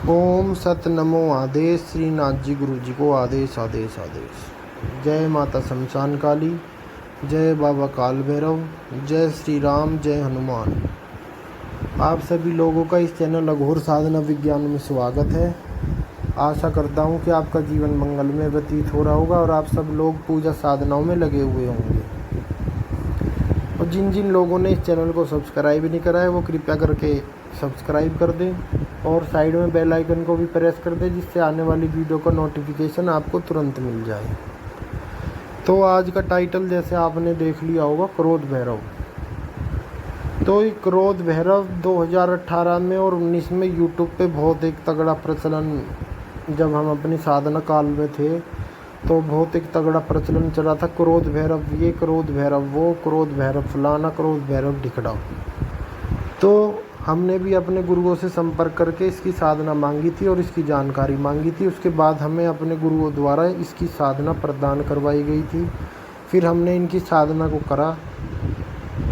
ओम सत नमो आदेश। श्रीनाथ जी गुरु जी को आदेश आदेश आदेश। जय माता शमशान काली, जय बाबा काल भैरव, जय श्री राम, जय हनुमान। आप सभी लोगों का इस चैनल अघोर साधना विज्ञान में स्वागत है। आशा करता हूँ कि आपका जीवन मंगल में व्यतीत हो रहा होगा और आप सब लोग पूजा साधनाओं में लगे हुए होंगे। और जिन जिन लोगों ने इस चैनल को सब्सक्राइब नहीं करा है वो कृपया करके सब्सक्राइब कर दें और साइड में बेल आइकन को भी प्रेस कर दें, जिससे आने वाली वीडियो का नोटिफिकेशन आपको तुरंत मिल जाए। तो आज का टाइटल जैसे आपने देख लिया होगा, क्रोध भैरव। तो ये क्रोध भैरव 2018 में और 19 में यूट्यूब पे बहुत एक तगड़ा प्रचलन, जब हम अपनी साधना काल में थे तो बहुत एक तगड़ा प्रचलन चला था। क्रोध भैरव ये, क्रोध भैरव वो, क्रोध भैरव फलाना, क्रोध भैरव ढिकड़ा। तो हमने भी अपने गुरुओं से संपर्क करके इसकी साधना मांगी थी और इसकी जानकारी मांगी थी। उसके बाद हमें अपने गुरुओं द्वारा इसकी साधना प्रदान करवाई गई थी। फिर हमने इनकी साधना को करा।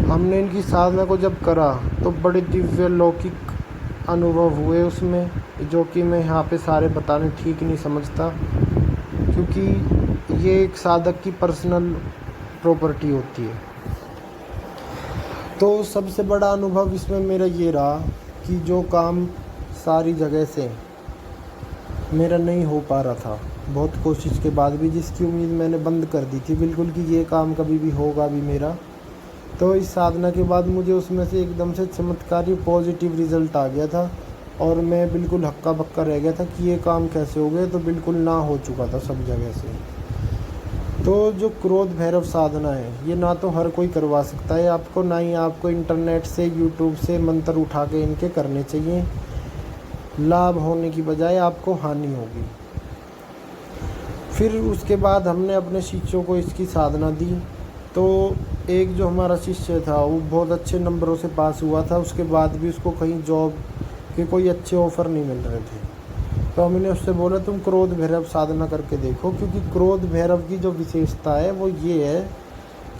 हमने इनकी साधना को जब करा तो बड़े दिव्य लौकिक अनुभव हुए उसमें, जो कि मैं यहाँ पे सारे बताने ठीक नहीं समझता, क्योंकि ये एक साधक की पर्सनल प्रॉपर्टी होती है। तो सबसे बड़ा अनुभव इसमें मेरा ये रहा कि जो काम सारी जगह से मेरा नहीं हो पा रहा था, बहुत कोशिश के बाद भी, जिसकी उम्मीद मैंने बंद कर दी थी बिल्कुल कि ये काम कभी भी होगा भी मेरा, तो इस साधना के बाद मुझे उसमें से एकदम से चमत्कारी पॉजिटिव रिज़ल्ट आ गया था और मैं बिल्कुल हक्का बक्का रह गया था कि ये काम कैसे हो गया। तो बिल्कुल ना हो चुका था सब जगह से। तो जो क्रोध भैरव साधना है ये ना तो हर कोई करवा सकता है आपको, ना ही आपको इंटरनेट से यूट्यूब से मंत्र उठा के इनके करने चाहिए। लाभ होने की बजाय आपको हानि होगी। फिर उसके बाद हमने अपने शिष्यों को इसकी साधना दी। तो एक जो हमारा शिष्य था वो बहुत अच्छे नंबरों से पास हुआ था, उसके बाद भी उसको कहीं जॉब के कोई अच्छे ऑफ़र नहीं मिल रहे थे। तो हमने उससे बोला तुम क्रोध भैरव साधना करके देखो, क्योंकि क्रोध भैरव की जो विशेषता है वो ये है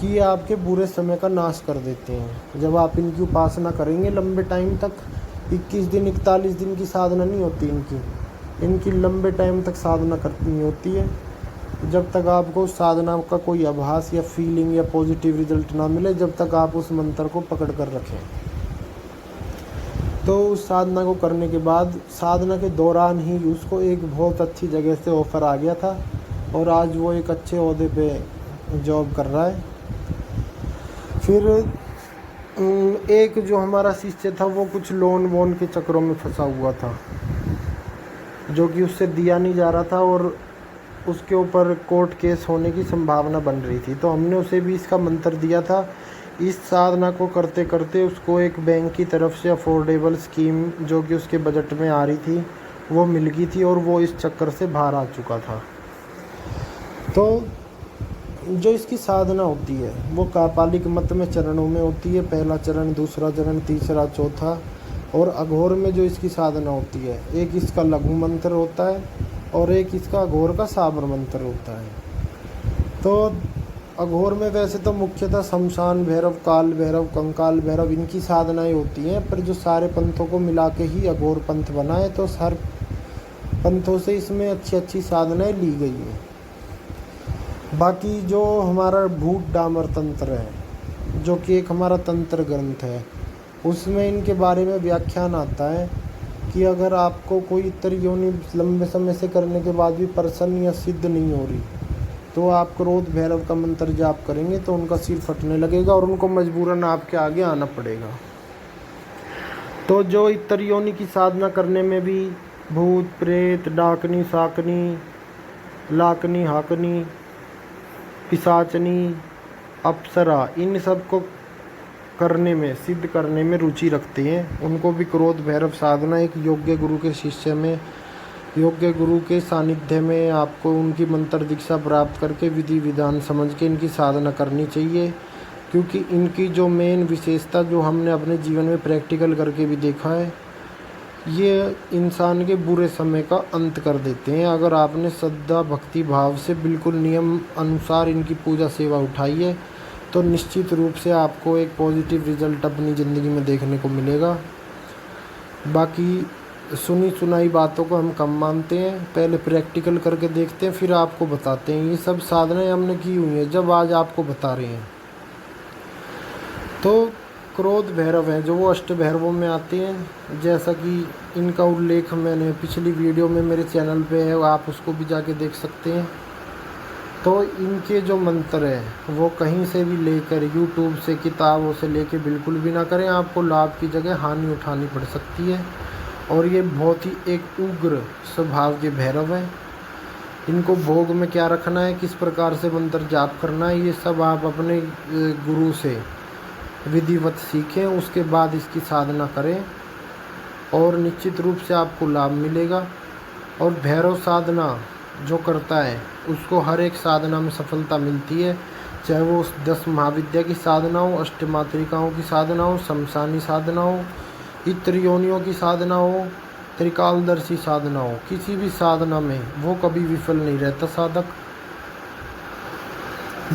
कि ये आपके बुरे समय का नाश कर देते हैं। जब आप इनकी उपासना करेंगे लंबे टाइम तक, 21 दिन 41 दिन की साधना नहीं होती इनकी लंबे टाइम तक साधना करनी होती है। जब तक आपको उस साधना का कोई आभास या फीलिंग या पॉजिटिव रिजल्ट ना मिले, जब तक आप उस मंत्र को पकड़ कर रखें। तो उस साधना को करने के बाद साधना के दौरान ही उसको एक बहुत अच्छी जगह से ऑफ़र आ गया था और आज वो एक अच्छे ओहदे पे जॉब कर रहा है। फिर एक जो हमारा शिष्य था वो कुछ लोन वोन के चक्करों में फंसा हुआ था, जो कि उससे दिया नहीं जा रहा था और उसके ऊपर कोर्ट केस होने की संभावना बन रही थी। तो हमने उसे भी इसका मंत्र दिया था। इस साधना को करते करते उसको एक बैंक की तरफ से अफोर्डेबल स्कीम, जो कि उसके बजट में आ रही थी, वो मिल गई थी और वो इस चक्कर से बाहर आ चुका था। तो जो इसकी साधना होती है वो कापालिक मत में चरणों में होती है। पहला चरण, दूसरा चरण, तीसरा, चौथा। और अघोर में जो इसकी साधना होती है, एक इसका लघु मंत्र होता है और एक इसका अघोर का साबर मंत्र होता है। तो अघोर में वैसे तो मुख्यतः शमशान भैरव, काल भैरव, कंकाल भैरव इनकी साधनाएं होती हैं, पर जो सारे पंथों को मिला के ही अघोर पंथ बना है, तो हर पंथों से इसमें अच्छी अच्छी साधनाएं ली गई हैं। बाकी जो हमारा भूत डामर तंत्र है, जो कि एक हमारा तंत्र ग्रंथ है, उसमें इनके बारे में व्याख्यान आता है कि अगर आपको कोई त्रियोनि लंबे समय से करने के बाद भी प्रसन्न या सिद्ध नहीं हो रही, तो आप क्रोध भैरव का मंत्र जाप करेंगे तो उनका सिर फटने लगेगा और उनको मजबूरन आपके आगे आना पड़ेगा। तो जो इत्तरयोनि की साधना करने में भी भूत प्रेत, डाकनी साकनी, लाकनी हाकनी, पिशाचनी, अप्सरा, इन सब को करने में, सिद्ध करने में रुचि रखते हैं, उनको भी क्रोध भैरव साधना एक योग्य गुरु के शिष्य में, योग्य गुरु के सानिध्य में आपको उनकी मंत्र दीक्षा प्राप्त करके विधि विधान समझ के इनकी साधना करनी चाहिए। क्योंकि इनकी जो मेन विशेषता, जो हमने अपने जीवन में प्रैक्टिकल करके भी देखा है, ये इंसान के बुरे समय का अंत कर देते हैं। अगर आपने श्रद्धा भक्ति भाव से बिल्कुल नियम अनुसार इनकी पूजा सेवा उठाई है तो निश्चित रूप से आपको एक पॉजिटिव रिजल्ट अपनी ज़िंदगी में देखने को मिलेगा। बाकी सुनी सुनाई बातों को हम कम मानते हैं, पहले प्रैक्टिकल करके देखते हैं, फिर आपको बताते हैं। ये सब साधनाएं हमने की हुई हैं, जब आज आपको बता रहे हैं। तो क्रोध भैरव हैं जो वो अष्ट भैरवों में आते हैं, जैसा कि इनका उल्लेख मैंने पिछली वीडियो में मेरे चैनल पे है, आप उसको भी जाके देख सकते हैं। तो इनके जो मंत्र हैं वो कहीं से भी लेकर, यूट्यूब से, किताबों से लेके बिल्कुल भी ना करें, आपको लाभ की जगह हानि उठानी पड़ सकती है। और ये बहुत ही एक उग्र स्वभाव के भैरव हैं। इनको भोग में क्या रखना है, किस प्रकार से मंत्र जाप करना है, ये सब आप अपने गुरु से विधिवत सीखें, उसके बाद इसकी साधना करें और निश्चित रूप से आपको लाभ मिलेगा। और भैरव साधना जो करता है उसको हर एक साधना में सफलता मिलती है, चाहे वो उस 10 महाविद्या की साधना हो, अष्टमातृकाओं की साधना हो, शमशानी साधना हो, इत्र योनियों की साधना हो, त्रिकालदर्शी साधना हो, किसी भी साधना में वो कभी विफल नहीं रहता साधक।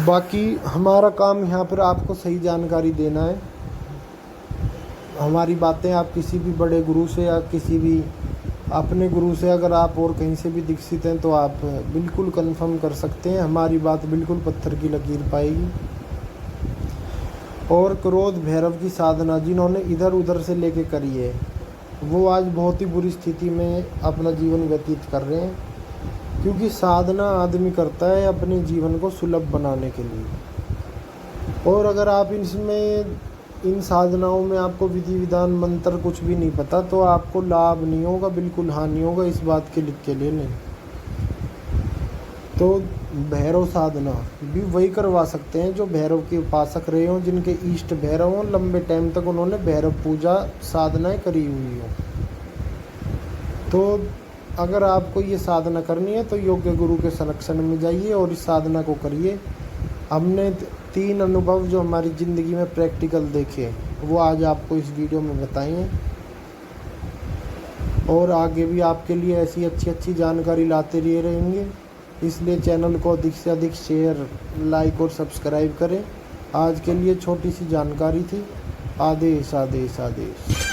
बाकी हमारा काम यहाँ पर आपको सही जानकारी देना है। हमारी बातें आप किसी भी बड़े गुरु से या किसी भी अपने गुरु से, अगर आप और कहीं से भी दीक्षित हैं तो आप बिल्कुल कंफर्म कर सकते हैं, हमारी बात बिल्कुल पत्थर की लकीर पाएगी। और क्रोध भैरव की साधना जिन्होंने इधर उधर से लेके करी है, वो आज बहुत ही बुरी स्थिति में अपना जीवन व्यतीत कर रहे हैं, क्योंकि साधना आदमी करता है अपने जीवन को सुलभ बनाने के लिए। और अगर आप इन साधनाओं में आपको विधि विधान मंत्र कुछ भी नहीं पता, तो आपको लाभ नहीं होगा, बिल्कुल हानि होगा, इस बात के लिख के ले लें। तो भैरव साधना भी वही करवा सकते हैं जो भैरव के उपासक रहे हों, जिनके इष्ट भैरव हों, लंबे टाइम तक उन्होंने भैरव पूजा साधनाएं करी हुई हों। तो अगर आपको ये साधना करनी है तो योग्य गुरु के संरक्षण में जाइए और इस साधना को करिए। हमने 3 अनुभव जो हमारी ज़िंदगी में प्रैक्टिकल देखे, वो आज आपको इस वीडियो में बताएंगे। और आगे भी आपके लिए ऐसी अच्छी जानकारी लाते रहे रहेंगे, इसलिए चैनल को अधिक से अधिक शेयर, लाइक और सब्सक्राइब करें। आज के लिए छोटी सी जानकारी थी। आदेश आदेश आदेश।